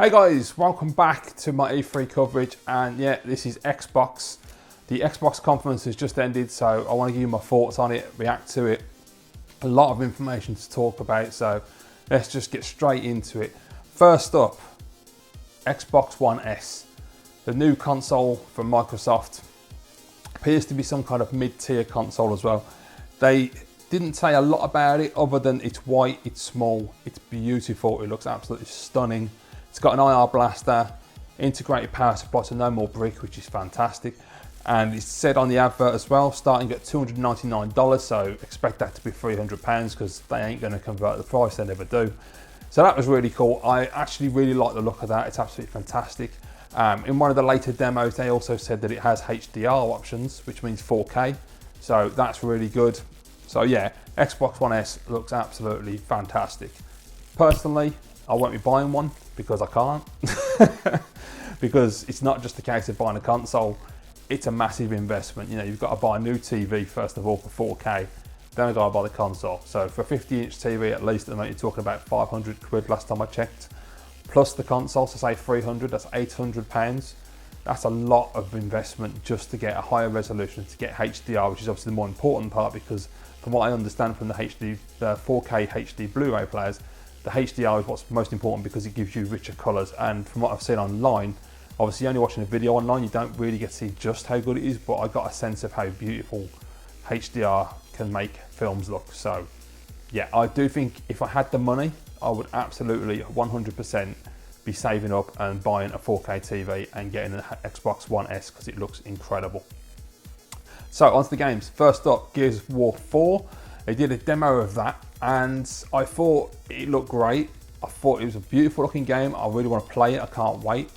Hey guys, welcome back to my E3 coverage, and yeah, this is Xbox. The Xbox conference has just ended, so I want to give you my thoughts on it, react to it. A lot of information to talk about, so let's just get straight into it. First up, Xbox One S. The new console from Microsoft appears to be some kind of mid-tier console as well. They didn't say a lot about it other than it's white, it's small, it's beautiful, it looks absolutely stunning. It's got an IR blaster, integrated power supply, so no more brick, which is fantastic. And it's said on the advert as well, starting at $299, so expect that to be £300 because they ain't going to convert the price, they never do. So that was really cool. I actually really like the look of that, it's absolutely fantastic. In one of the later demos, they also said that it has HDR options, which means 4K, so that's really good. So yeah, Xbox One S looks absolutely fantastic. Personally, I won't be buying one because I can't. Because it's not just a case of buying a console, it's a massive investment. You know, you've got to buy a new TV first of all for 4K, then I've got to buy the console. So for a 50-inch TV at least, at the moment you're talking about 500 quid last time I checked. Plus the console, so say 300, that's £800. That's a lot of investment just to get a higher resolution, to get HDR, which is obviously the more important part, because from what I understand from the 4K HD Blu-ray players, the HDR is what's most important because it gives you richer colours. And from what I've seen online, obviously only watching a video online, you don't really get to see just how good it is, but I got a sense of how beautiful HDR can make films look. So yeah, I do think if I had the money, I would absolutely 100% be saving up and buying a 4K TV and getting an Xbox One S because it looks incredible. So onto the games. First up, Gears of War 4. They did a demo of that and I thought it looked great. I thought it was a beautiful looking game. I really want to play it, I can't wait.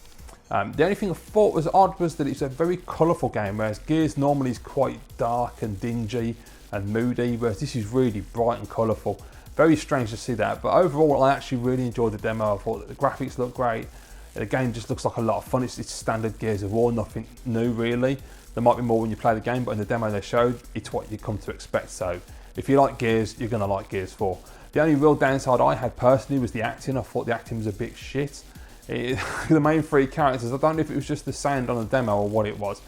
The only thing I thought was odd was that it's a very colourful game, whereas Gears normally is quite dark and dingy and moody, whereas this is really bright and colourful. Very strange to see that, but overall I actually really enjoyed the demo. I thought that the graphics looked great. The game just looks like a lot of fun. It's standard Gears of War, nothing new really. There might be more when you play the game, but in the demo they showed, it's what you come to expect. So if you like Gears, you're going to like Gears 4. The only real downside I had personally was the acting. I thought the acting was a bit shit. The main three characters, I don't know if it was just the sound on the demo or what it was,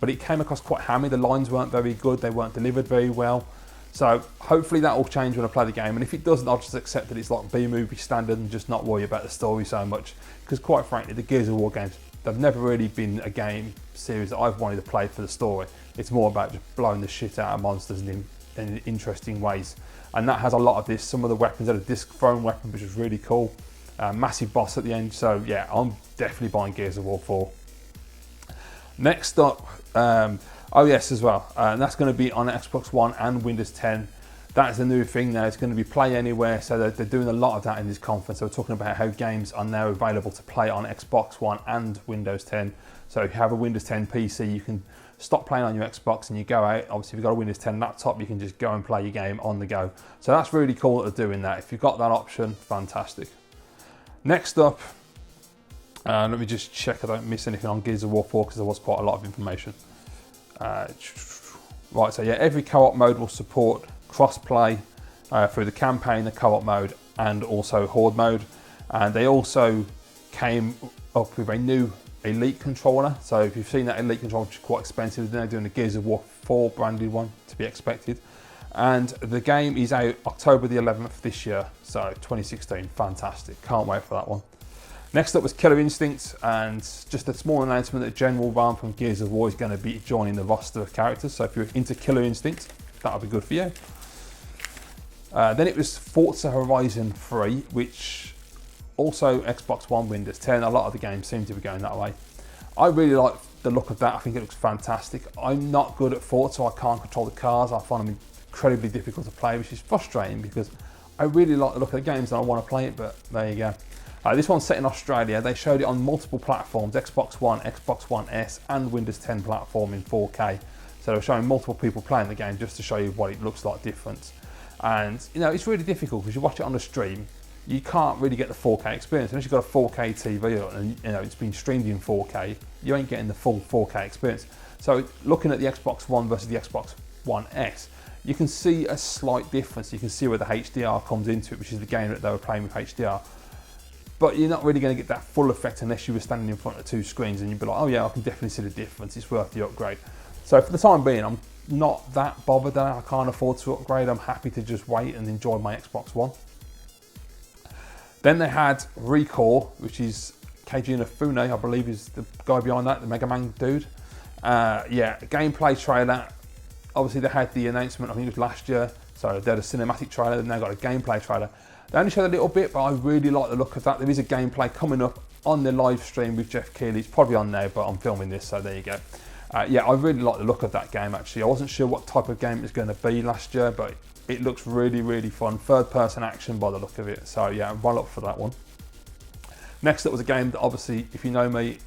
but it came across quite hammy. The lines weren't very good, they weren't delivered very well. So hopefully that will change when I play the game, and if it doesn't, I'll just accept that it's like B-movie standard and just not worry about the story so much, because quite frankly, the Gears of War games, they've never really been a game series that I've wanted to play for the story. It's more about just blowing the shit out of monsters in interesting ways, and that has a lot of this. Some of the weapons had a disc thrown weapon, which was really cool. Massive boss at the end, so yeah, I'm definitely buying Gears of War 4. Next up, OS as well, and that's going to be on Xbox One and Windows 10. That's a new thing now. It's going to be play anywhere, so they're doing a lot of that in this conference. So we're talking about how games are now available to play on Xbox One and Windows 10. So if you have a Windows 10 PC, you can stop playing on your Xbox and you go out. Obviously, if you've got a Windows 10 laptop, you can just go and play your game on the go. So that's really cool that they're doing that. If you've got that option, fantastic. Next up, let me just check I don't miss anything on Gears of War 4 because there was quite a lot of information. Right, so yeah, every co-op mode will support cross-play through the campaign, the co-op mode, and also horde mode. And they also came up with a new Elite controller. So if you've seen that Elite controller, which is quite expensive, they're doing a Gears of War 4 branded one to be expected. And the game is out October the 11th this year, so 2016, fantastic, can't wait for that one. Next up was Killer Instinct, and just a small announcement that General Ram from Gears of War is going to be joining the roster of characters, so if you're into Killer Instinct, that'll be good for you. Then it was Forza Horizon 3, which also Xbox One, Windows 10, a lot of the games seem to be going that way. I really like the look of that, I think it looks fantastic. I'm not good at Forza, I can't control the cars, I find them incredibly difficult to play, which is frustrating because I really like the look of the games and I want to play it, but there you go. This one's set in Australia. They showed it on multiple platforms, Xbox One, Xbox One S and Windows 10 platform in 4K. So they were showing multiple people playing the game just to show you what it looks like different. And you know, it's really difficult because you watch it on the stream, you can't really get the 4K experience. Unless you've got a 4K TV on and you know, it's been streamed in 4K, you ain't getting the full 4K experience. So looking at the Xbox One versus the Xbox One S, you can see a slight difference. You can see where the HDR comes into it, which is the game that they were playing with HDR. but you're not really going to get that full effect unless you were standing in front of 2 screens and you'd be like, oh yeah, I can definitely see the difference, it's worth the upgrade. So for the time being, I'm not that bothered that I can't afford to upgrade. I'm happy to just wait and enjoy my Xbox One. Then they had Recore, which is Keiji Inafune, I believe is the guy behind that, the Mega Man dude. Yeah, gameplay trailer. Obviously they had the announcement, I think it was last year, so they had a cinematic trailer, they've now got a gameplay trailer. They only showed a little bit, but I really like the look of that. There is a gameplay coming up on the live stream with Jeff Keighley. It's probably on now, but I'm filming this, so there you go. Yeah, I really like the look of that game actually. I wasn't sure what type of game it was going to be last year, but it looks really, really fun. Third person action by the look of it. So yeah, I'm well up for that one. Next up was a game that obviously, if you know me,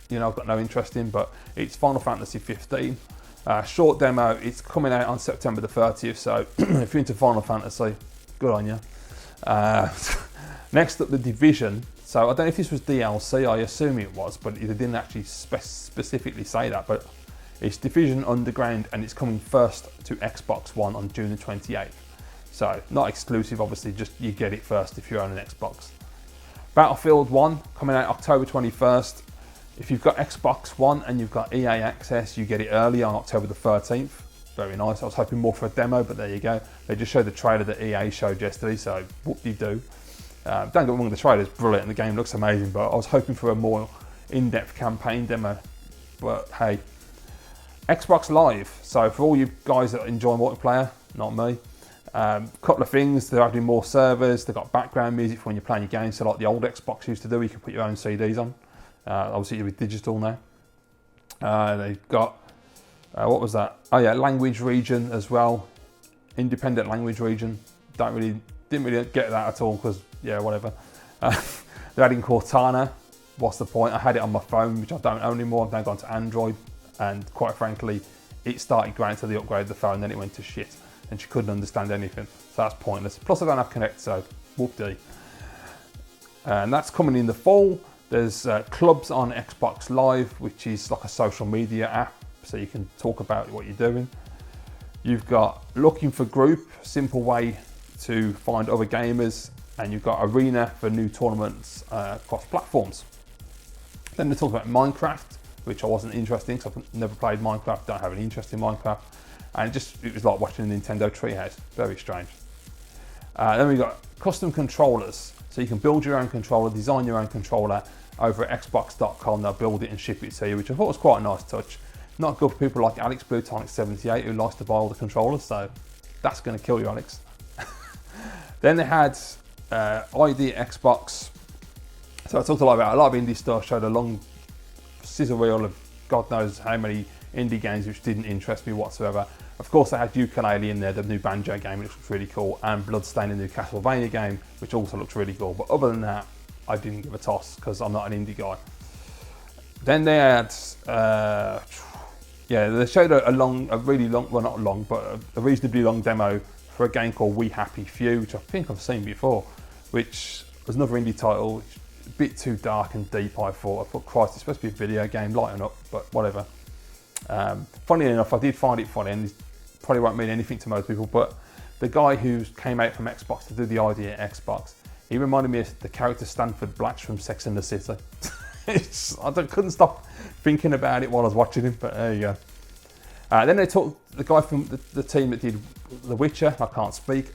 you know I've got no interest in, but it's Final Fantasy 15. Short demo, it's coming out on September the 30th, so if you're into Final Fantasy, good on you. Next up, The Division. So I don't know if this was DLC, I assume it was, but they didn't actually specifically say that, but it's Division Underground and it's coming first to Xbox One on June the 28th. So not exclusive, obviously, just you get it first if you own an Xbox. Battlefield 1 coming out October 21st. If you've got Xbox One and you've got EA access, you get it early on October the 13th. Very nice. I was hoping more for a demo, but there you go. They just showed the trailer that EA showed yesterday, so whoop-de-doo. Don't get me wrong, the trailer's brilliant and the game looks amazing, but I was hoping for a more in-depth campaign demo. But hey, Xbox Live. So for all you guys that enjoy multiplayer, not me, couple of things. They're adding more servers. They've got background music for when you're playing your games. So like the old Xbox used to do, you can put your own CDs on. Obviously you'll be digital now. They've got, what was that? Oh yeah, language region as well. Independent language region. Didn't really get that at all because, yeah, whatever. They're adding Cortana. What's the point? I had it on my phone, which I don't own anymore. I've now gone to Android. And quite frankly, it started great until they upgraded the phone, then it went to shit. And she couldn't understand anything. So that's pointless. Plus I don't have Connect, so whoop-dee. And that's coming in the fall. There's clubs on Xbox Live, which is like a social media app. So you can talk about what you're doing. You've got looking for group, simple way to find other gamers. And you've got arena for new tournaments across platforms. Then they talk about Minecraft, which I wasn't interested in because I've never played Minecraft, don't have any interest in Minecraft. And it was like watching a Nintendo treehouse, very strange. Then we've got custom controllers. So you can build your own controller, design your own controller over at xbox.com. They'll build it and ship it to you, which I thought was quite a nice touch. Not good for people like Alex Blutonic78 who likes to buy all the controllers, so that's going to kill you, Alex. Then they had ID Xbox. So I talked a lot of indie stuff, showed a long scissor reel of God knows how many indie games which didn't interest me whatsoever. Of course, they had Yooka-Laylee in there, the new Banjo game, which looks really cool, and Bloodstained, the new Castlevania game, which also looks really cool. But other than that, I didn't give a toss because I'm not an indie guy. Then they had, they showed a really long, well not long, but a reasonably long demo for a game called We Happy Few, which I think I've seen before, which was another indie title. A bit too dark and deep, I thought. I thought, Christ, it's supposed to be a video game, lighten up, but whatever. Funny enough, I did find it funny, and it probably won't mean anything to most people, but the guy who came out from Xbox to do the idea at Xbox, he reminded me of the character Stanford Blatch from Sex and the City. Couldn't stop thinking about it while I was watching him, but there you go. Then they took the guy from the team that did The Witcher, I can't speak.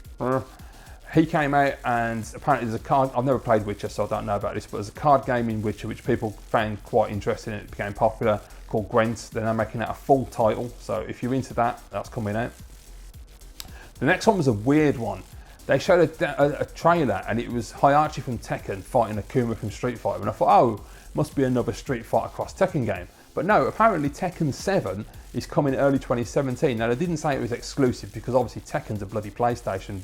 He came out, and apparently there's a card, I've never played Witcher so I don't know about this, but there's a card game in Witcher which people found quite interesting and it became popular, called Gwent. They're now making that a full title, so if you're into that, that's coming out. The next one was a weird one. They showed a trailer and it was Hayachi from Tekken fighting Akuma from Street Fighter, and I thought, oh, must be another Street Fighter Cross Tekken game. But no, apparently Tekken 7 is coming early 2017. Now they didn't say it was exclusive because obviously Tekken's a bloody PlayStation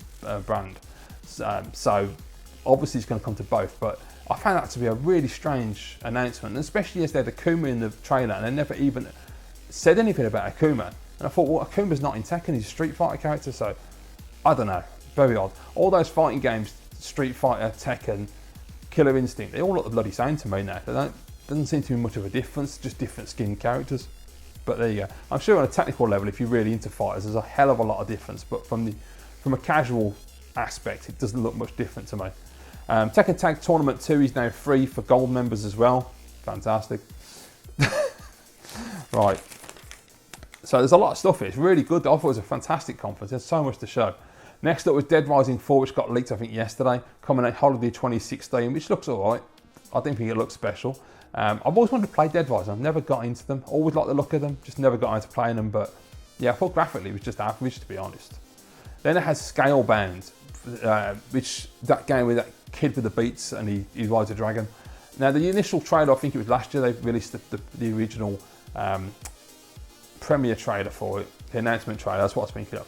brand. So obviously it's going to come to both, but I found that to be a really strange announcement, and especially as they had Akuma in the trailer and they never even said anything about Akuma. And I thought, well, Akuma's not in Tekken, he's a Street Fighter character, so I don't know, very odd. All those fighting games, Street Fighter, Tekken, Killer Instinct, they all look the bloody same to me now. Doesn't seem to be much of a difference, just different skin characters. But there you go. I'm sure on a technical level, if you're really into fighters, there's a hell of a lot of difference, but from a casual aspect, it doesn't look much different to me. Tekken Tag Tournament 2 is now free for gold members as well. Fantastic. Right. So there's a lot of stuff here. It's really good. I thought it was a fantastic conference. There's so much to show. Next up was Dead Rising 4, which got leaked, I think, yesterday. Coming out Holiday 2016, which looks all right. I didn't think it looked special. I've always wanted to play Dead Rising. I've never got into them. Always liked the look of them. Just never got into playing them. But yeah, I thought graphically it was just average, to be honest. Then it has Scalebound, which that game with that kid with the beats and he rides a dragon. Now the initial trailer, I think it was last year, they released the original premiere trailer for it, the announcement trailer, that's what I was thinking of.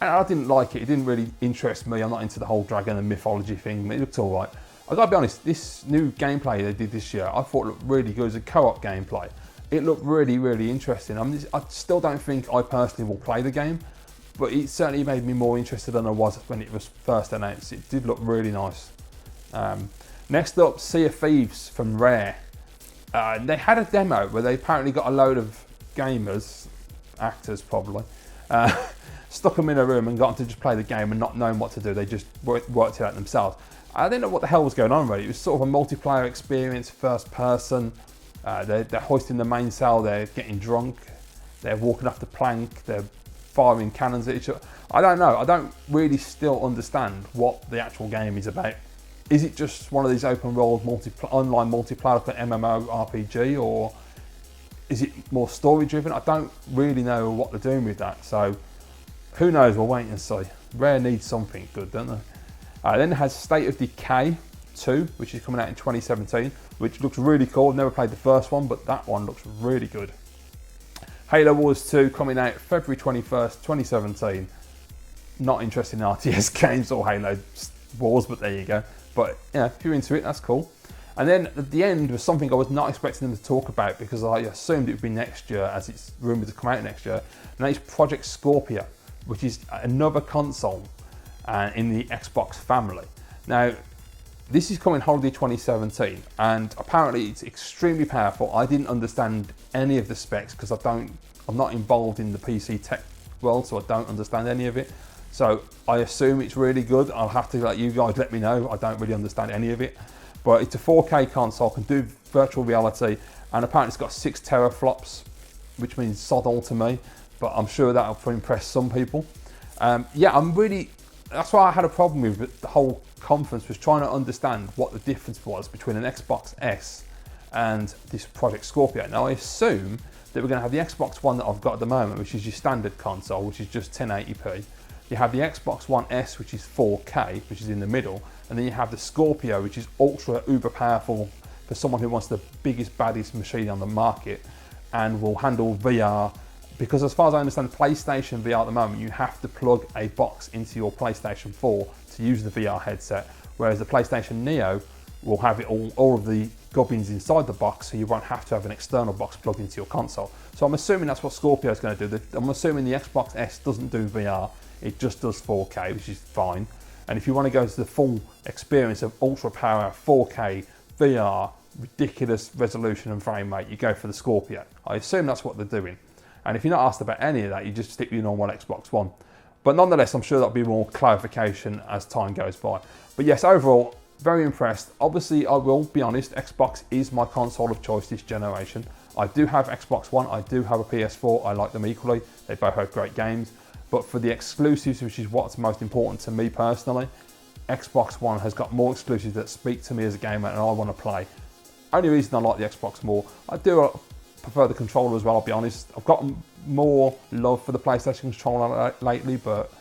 And I didn't like it, it didn't really interest me. I'm not into the whole dragon and mythology thing. It looked all right. I gotta be honest, this new gameplay they did this year, I thought looked really good. It was a co-op gameplay. It looked really, really interesting. I still don't think I personally will play the game, but it certainly made me more interested than I was when it was first announced. It did look really nice. Next up, Sea of Thieves from Rare. They had a demo where they apparently got a load of gamers, actors probably, stuck them in a room and got them to just play the game and not knowing what to do. They just worked it out themselves. I didn't know what the hell was going on really. It was sort of a multiplayer experience, first person. They're hoisting the mainsail, they're getting drunk, they're walking off the plank, they're firing cannons at each other. I don't know. I don't really still understand what the actual game is about. Is it just one of these open world online multiplayer like an MMO RPG, or is it more story driven? I don't really know what they're doing with that. So who knows? We'll wait and see. Rare needs something good, don't they? Then it has State of Decay 2, which is coming out in 2017, which looks really cool. Never played the first one, but that one looks really good. Halo Wars 2 coming out February 21st, 2017. Not interested in RTS games or Halo Wars, but there you go. But yeah, if you're into it, that's cool. And then at the end was something I was not expecting them to talk about because I assumed it would be next year, as it's rumoured to come out next year. And that is Project Scorpio, which is another console in the Xbox family. Now, this is coming Holiday 2017, and apparently it's extremely powerful. I didn't understand any of the specs because I'm not involved in the PC tech world, so I don't understand any of it. So I assume it's really good. I'll have to let you guys let me know. I don't really understand any of it. But it's a 4K console, can do virtual reality, and apparently it's got 6 teraflops, which means sod all to me, but I'm sure that'll impress some people. Yeah, that's why I had a problem with the whole conference, was trying to understand what the difference was between an Xbox S and this Project Scorpio. Now I assume that we're going to have the Xbox One that I've got at the moment, which is your standard console, which is just 1080p. You have the Xbox One S, which is 4K, which is in the middle, and then you have the Scorpio, which is ultra uber powerful for someone who wants the biggest, baddest machine on the market and will handle VR. Because as far as I understand, PlayStation VR at the moment, you have to plug a box into your PlayStation 4 to use the VR headset, whereas the PlayStation Neo will have it all of the gubbins inside the box, so you won't have to have an external box plugged into your console. So I'm assuming that's what Scorpio is going to do. I'm assuming the Xbox S doesn't do VR, it just does 4K, which is fine. And if you want to go to the full experience of ultra power 4K VR, ridiculous resolution and frame rate, you go for the Scorpio. I assume that's what they're doing. And if you're not asked about any of that, you just stick with your normal Xbox One. But nonetheless, I'm sure there'll be more clarification as time goes by. But yes, overall, very impressed. Obviously, I will be honest, Xbox is my console of choice this generation. I do have Xbox One, I do have a PS4, I like them equally. They both have great games. But for the exclusives, which is what's most important to me personally, Xbox One has got more exclusives that speak to me as a gamer and I want to play. Only reason I like the Xbox more, I do prefer the controller as well, I'll be honest. I've got more love for the PlayStation controller lately, but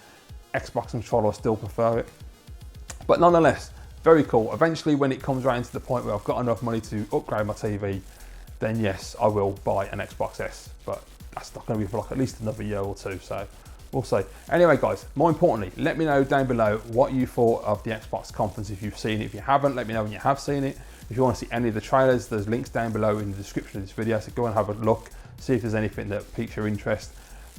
Xbox controller I still prefer it. But nonetheless, very cool. Eventually, when it comes around to the point where I've got enough money to upgrade my TV, then yes, I will buy an Xbox S. But that's not going to be for like at least another year or two, so we'll see. Anyway, guys, more importantly, let me know down below what you thought of the Xbox conference if you've seen it. If you haven't, let me know when you have seen it. If you want to see any of the trailers, there's links down below in the description of this video, so go and have a look, see if there's anything that piques your interest.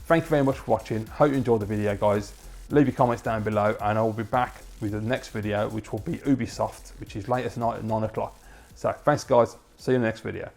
Thank you very much for watching. Hope you enjoyed the video, guys. Leave your comments down below and I'll be back with the next video, which will be Ubisoft, which is later tonight at 9 o'clock. So thanks, guys. See you in the next video.